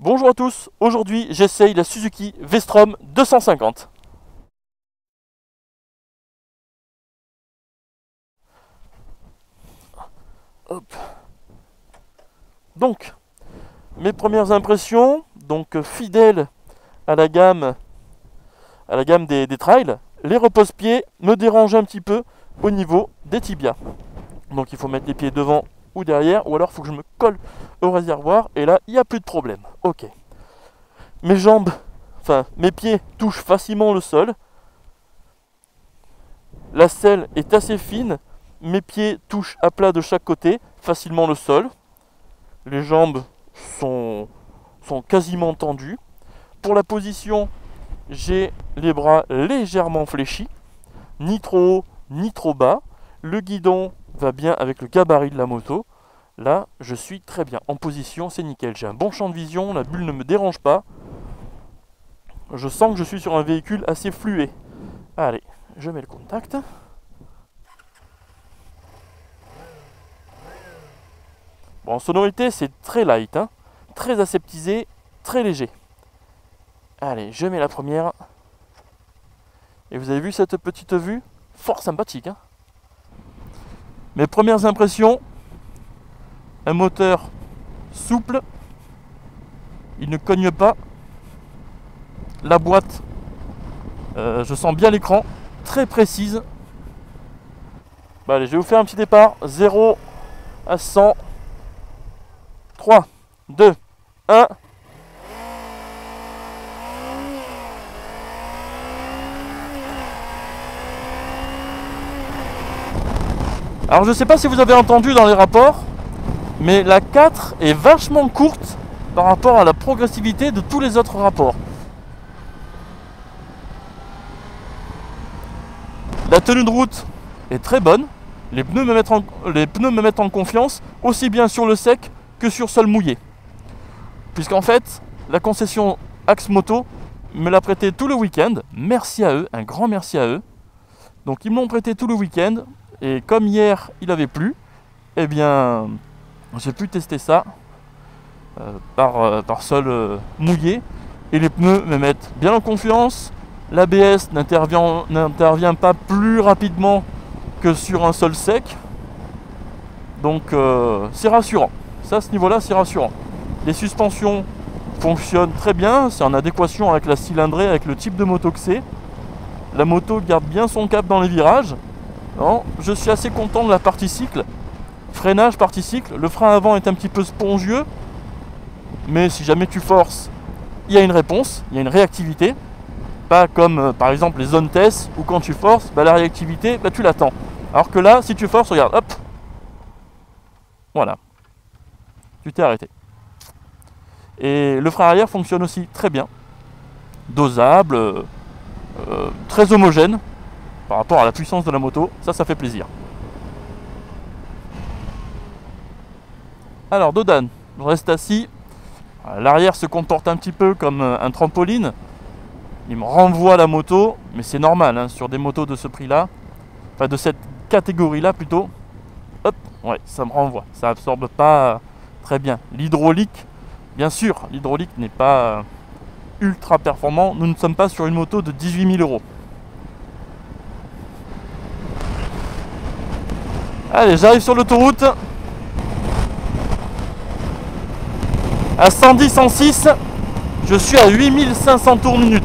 Bonjour à tous, aujourd'hui j'essaye la Suzuki V-Strom 250. Hop. Donc, mes premières impressions, donc fidèle à la gamme des trails, les repose-pieds me dérangent un petit peu au niveau des tibias. Donc il faut mettre les pieds devant ou derrière, ou alors il faut que je me colle au réservoir, et là il n'y a plus de problème. Ok. Mes jambes, enfin mes pieds touchent facilement le sol. La selle est assez fine, mes pieds touchent à plat de chaque côté, facilement le sol. Les jambes sont quasiment tendues. Pour la position, j'ai les bras légèrement fléchis, ni trop haut, ni trop bas. Le guidon va bien avec le gabarit de la moto. Là, je suis très bien. En position, c'est nickel. J'ai un bon champ de vision, la bulle ne me dérange pas. Je sens que je suis sur un véhicule assez flué. Allez, je mets le contact. Bon, en sonorité, c'est très light, hein, très aseptisé, très léger. Allez, je mets la première. Et vous avez vu cette petite vue? Fort sympathique. Hein. Mes premières impressions, un moteur souple, il ne cogne pas. La boîte, je sens bien l'écran, très précise. Bah, allez, je vais vous faire un petit départ. 0 à 100. 3, 2, 1. Alors je sais pas si vous avez entendu dans les rapports, mais la 4 est vachement courte par rapport à la progressivité de tous les autres rapports. La tenue de route est très bonne, les pneus me mettent en confiance, aussi bien sur le sec que sur sol mouillé. Puisqu'en fait, la concession Axe Moto me l'a prêté tout le week-end, merci à eux, un grand merci à eux. Donc ils me l'ont prêté tout le week-end, et comme hier il avait plu, eh bien j'ai pu tester ça par sol mouillé, et les pneus me mettent bien en confiance. L'ABS n'intervient pas plus rapidement que sur un sol sec, donc c'est rassurant. Ça, à ce niveau-là, c'est rassurant. Les suspensions fonctionnent très bien, c'est en adéquation avec la cylindrée, avec le type de moto que c'est. La moto garde bien son cap dans les virages. Non, je suis assez content de la partie cycle. Freinage, partie cycle, le frein avant est un petit peu spongieux, mais si jamais tu forces, il y a une réponse, il y a une réactivité. Pas comme par exemple les zones test où quand tu forces, la réactivité, tu l'attends. Alors que là, si tu forces, regarde, hop, voilà, tu t'es arrêté. Et le frein arrière fonctionne aussi très bien, dosable, très homogène par rapport à la puissance de la moto, ça fait plaisir. Alors Dodan, je reste assis, l'arrière se comporte un petit peu comme un trampoline. Il me renvoie la moto, mais c'est normal hein, sur des motos de ce prix-là, enfin de cette catégorie-là plutôt. Hop, ouais, ça me renvoie, ça absorbe pas très bien. L'hydraulique, bien sûr, l'hydraulique n'est pas ultra performant. Nous ne sommes pas sur une moto de 18 000 €. Allez, j'arrive sur l'autoroute. À 110, 106, je suis à 8500 tours minute.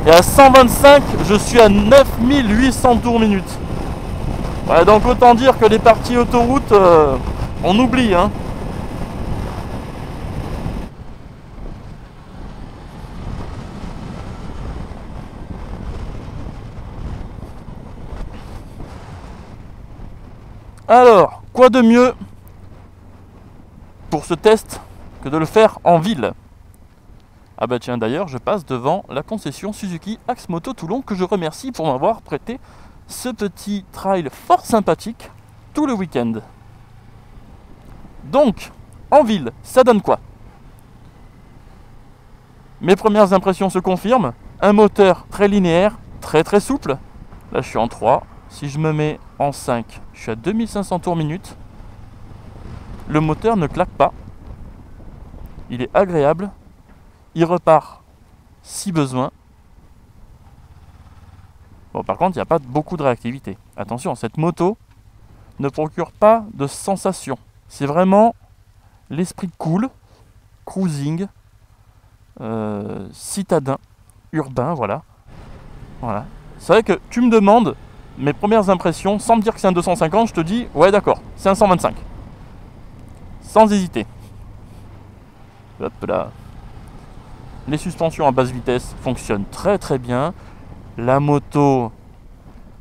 Et à 125, je suis à 9800 tours minute. Ouais, donc autant dire que les parties autoroute, on oublie. Hein. Alors, quoi de mieux pour ce test que de le faire en ville? Ah bah tiens, d'ailleurs, je passe devant la concession Suzuki Axe Moto Toulon, que je remercie pour m'avoir prêté ce petit trail fort sympathique tout le week-end. Donc, en ville, ça donne quoi? Mes premières impressions se confirment. Un moteur très linéaire, très souple. Là je suis en 3. Si je me mets en 5, je suis à 2500 tours minute. Le moteur ne claque pas. Il est agréable. Il repart si besoin. Bon, par contre, il n'y a pas beaucoup de réactivité. Attention, cette moto ne procure pas de sensation. C'est vraiment l'esprit cool, cruising, citadin, urbain, voilà. C'est vrai que tu me demandes mes premières impressions, sans me dire que c'est un 250, je te dis, ouais d'accord, c'est un 125. Sans hésiter. Hop là. Les suspensions à basse vitesse fonctionnent très bien. La moto,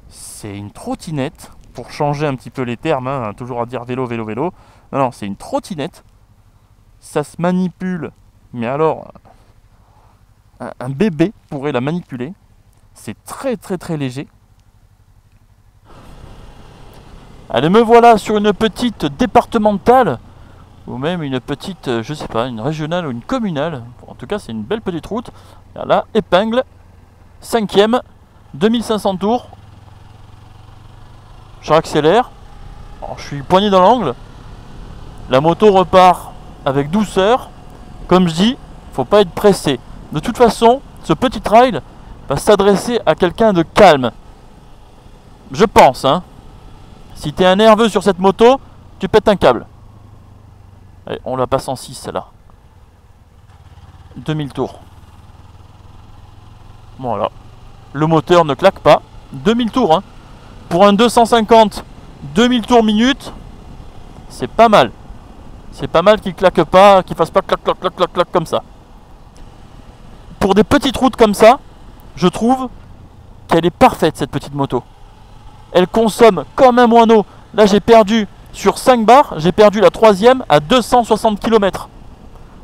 c'est une trottinette, pour changer un petit peu les termes, hein, toujours à dire vélo. Non, c'est une trottinette. Ça se manipule, mais alors, un bébé pourrait la manipuler. C'est très léger. Allez, me voilà sur une petite départementale, ou même une petite, je sais pas, une régionale ou une communale. En tout cas, c'est une belle petite route. Là, épingle, 5e, 2500 tours. Je accélère. Alors, je suis poigné dans l'angle. La moto repart avec douceur. Comme je dis, faut pas être pressé. De toute façon, ce petit trail va s'adresser à quelqu'un de calme. Je pense, hein. Si tu es un nerveux sur cette moto, tu pètes un câble. Allez, on la passe en 6 celle-là. 2000 tours. Voilà. Le moteur ne claque pas. 2000 tours, hein. Pour un 250, 2000 tours minute, c'est pas mal. C'est pas mal qu'il claque pas, qu'il fasse pas clac comme ça. Pour des petites routes comme ça, je trouve qu'elle est parfaite cette petite moto. Elle consomme comme un moineau. Là j'ai perdu sur 5 barres, j'ai perdu la 3e à 260 km.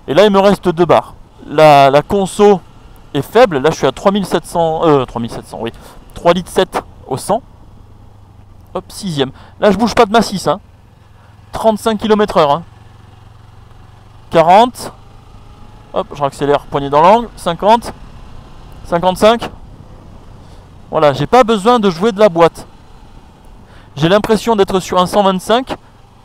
Et là il me reste 2 barres. La conso est faible, là je suis à 3700, 3 litres 7 au 100. Hop, 6e. Là je bouge pas de ma 6, hein. 35 km/h, hein. 40. Hop, je réaccélère, poignée dans l'angle. 50. 55. Voilà, j'ai pas besoin de jouer de la boîte. J'ai l'impression d'être sur un 125,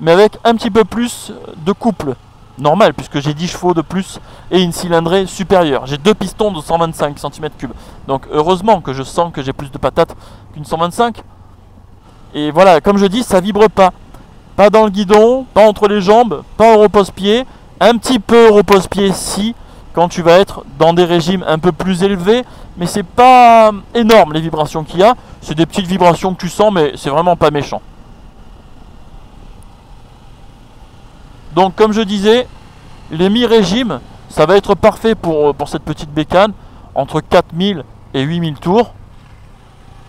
mais avec un petit peu plus de couple. Normal, puisque j'ai 10 chevaux de plus et une cylindrée supérieure. J'ai 2 pistons de 125 cm3. Donc heureusement que je sens que j'ai plus de patates qu'une 125. Et voilà, comme je dis, ça vibre pas. Pas dans le guidon, pas entre les jambes, pas au repose-pied. Un petit peu au repose-pied si, quand tu vas être dans des régimes un peu plus élevés. Mais c'est pas énorme les vibrations qu'il y a. C'est des petites vibrations que tu sens, mais c'est vraiment pas méchant. Donc comme je disais, les mi-régimes, ça va être parfait pour cette petite bécane. Entre 4000 et 8000 tours.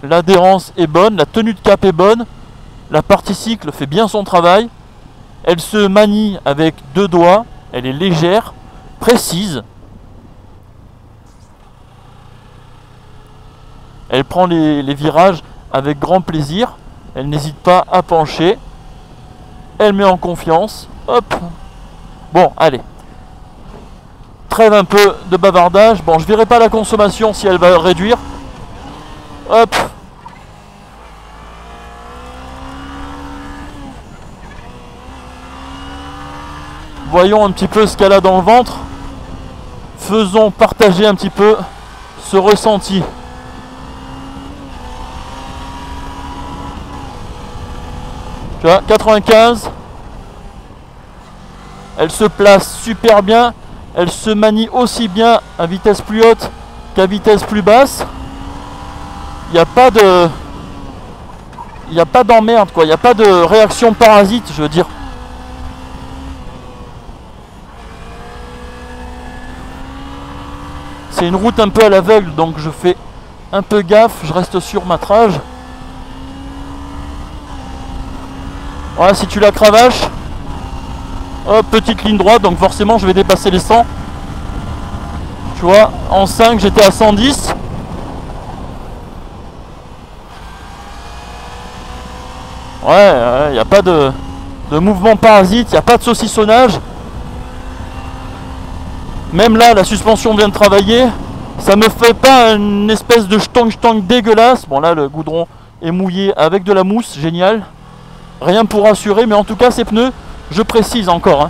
L'adhérence est bonne, la tenue de cap est bonne. La partie cycle fait bien son travail. Elle se manie avec 2 doigts. Elle est légère, précise. Elle prend les virages avec grand plaisir. Elle n'hésite pas à pencher. Elle met en confiance. Hop. Bon, allez. Trêve un peu de bavardage. Bon, je verrai pas la consommation si elle va réduire. Hop. Voyons un petit peu ce qu'elle a dans le ventre. Faisons partager un petit peu ce ressenti. Tu vois, 95. Elle se place super bien. Elle se manie aussi bien à vitesse plus haute qu'à vitesse plus basse. Il n'y a pas de... Il n'y a pas d'emmerde, quoi. Il n'y a pas de réaction parasite, je veux dire. C'est une route un peu à l'aveugle, donc je fais un peu gaffe, je reste sur ma trage. Voilà, si tu la cravaches, hop, petite ligne droite, donc forcément je vais dépasser les 100. Tu vois, en 5 j'étais à 110. Ouais, il n'y a pas de mouvement parasite, il n'y a pas de saucissonnage. Même là, la suspension vient de travailler. Ça me fait pas une espèce de stang dégueulasse. Bon là, le goudron est mouillé avec de la mousse, génial. Rien pour rassurer, mais en tout cas, ces pneus, je précise encore, hein,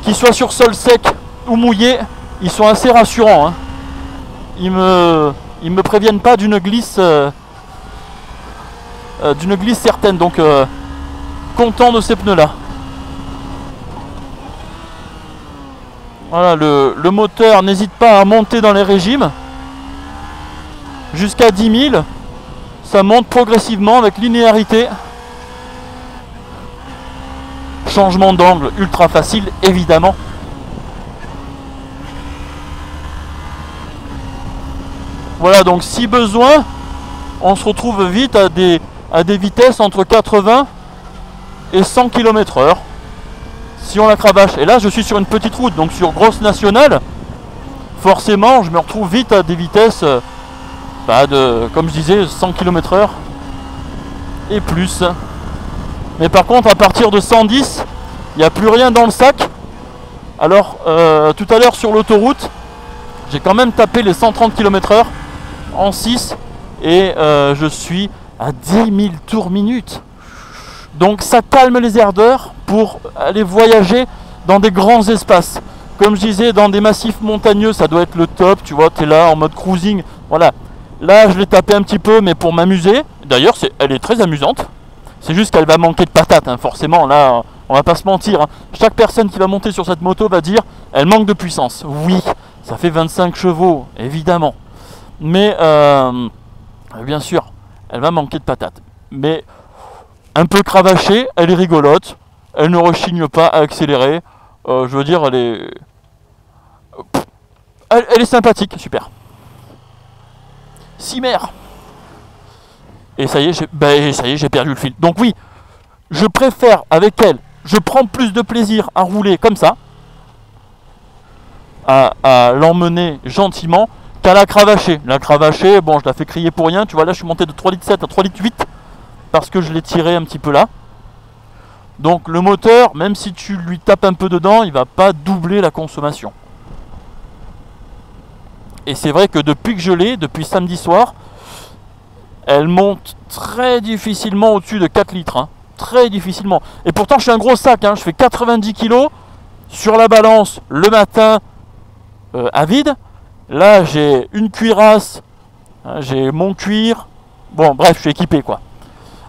qu'ils soient sur sol sec ou mouillé, ils sont assez rassurants. Hein. Ils me préviennent pas d'une glisse certaine. Donc, content de ces pneus-là. Voilà, le moteur n'hésite pas à monter dans les régimes. Jusqu'à 10 000. Ça monte progressivement avec linéarité. Changement d'angle ultra facile, évidemment. Voilà, donc si besoin, on se retrouve vite à des vitesses entre 80 et 100 km/h. Si on la cravache. Et là, je suis sur une petite route, donc sur grosse nationale. Forcément, je me retrouve vite à des vitesses comme je disais, 100 km/h et plus. Mais par contre, à partir de 110, il n'y a plus rien dans le sac. Alors, tout à l'heure sur l'autoroute, j'ai quand même tapé les 130 km/h en 6 et je suis à 10 000 tours minute. Donc ça calme les ardeurs pour aller voyager dans des grands espaces. Comme je disais, dans des massifs montagneux, ça doit être le top. Tu vois, tu es là en mode cruising. Voilà. Là, je l'ai tapé un petit peu, mais pour m'amuser. D'ailleurs, elle est très amusante. C'est juste qu'elle va manquer de patates, hein. Forcément. Là, on va pas se mentir. Hein. Chaque personne qui va monter sur cette moto va dire, elle manque de puissance. Oui, ça fait 25 chevaux, évidemment. Mais, bien sûr, elle va manquer de patates. Mais, un peu cravachée, elle est rigolote. Elle ne rechigne pas à accélérer. Je veux dire, elle est sympathique, super. Cimer. Et ça y est, j'ai perdu le fil. Donc oui, je préfère avec elle, je prends plus de plaisir à rouler comme ça, à l'emmener gentiment, qu'à la cravacher. La cravacher, bon, je la fais crier pour rien. Tu vois, là, je suis monté de 3,7 litres à 3,8 litres parce que je l'ai tiré un petit peu là. Donc le moteur, même si tu lui tapes un peu dedans, il va pas doubler la consommation. Et c'est vrai que depuis que je l'ai, depuis samedi soir, elle monte très difficilement au-dessus de 4 litres. Hein. Très difficilement. Et pourtant, je suis un gros sac. Hein. Je fais 90 kg sur la balance le matin à vide. Là, j'ai une cuirasse. Hein, j'ai mon cuir. Bon, bref, je suis équipé, quoi.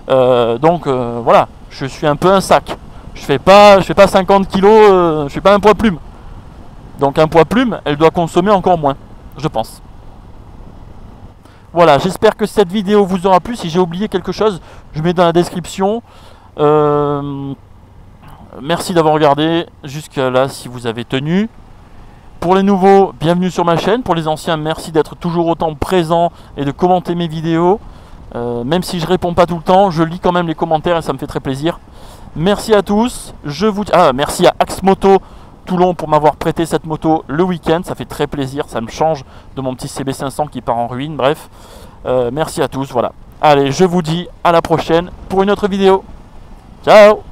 Donc, voilà. Je suis un peu un sac. Je fais pas 50 kg. Je suis pas un poids plume. Donc, un poids plume, elle doit consommer encore moins. Je pense. Voilà, j'espère que cette vidéo vous aura plu. Si j'ai oublié quelque chose, je mets dans la description. Merci d'avoir regardé jusqu'à là si vous avez tenu. Pour les nouveaux, bienvenue sur ma chaîne. Pour les anciens, merci d'être toujours autant présent et de commenter mes vidéos. Même si je réponds pas tout le temps, je lis quand même les commentaires et ça me fait très plaisir. Merci à tous. Merci à Axe Moto Toulon pour m'avoir prêté cette moto le week-end, ça fait très plaisir, ça me change de mon petit CB500 qui part en ruine, bref. Merci à tous, voilà. Allez, je vous dis à la prochaine pour une autre vidéo. Ciao!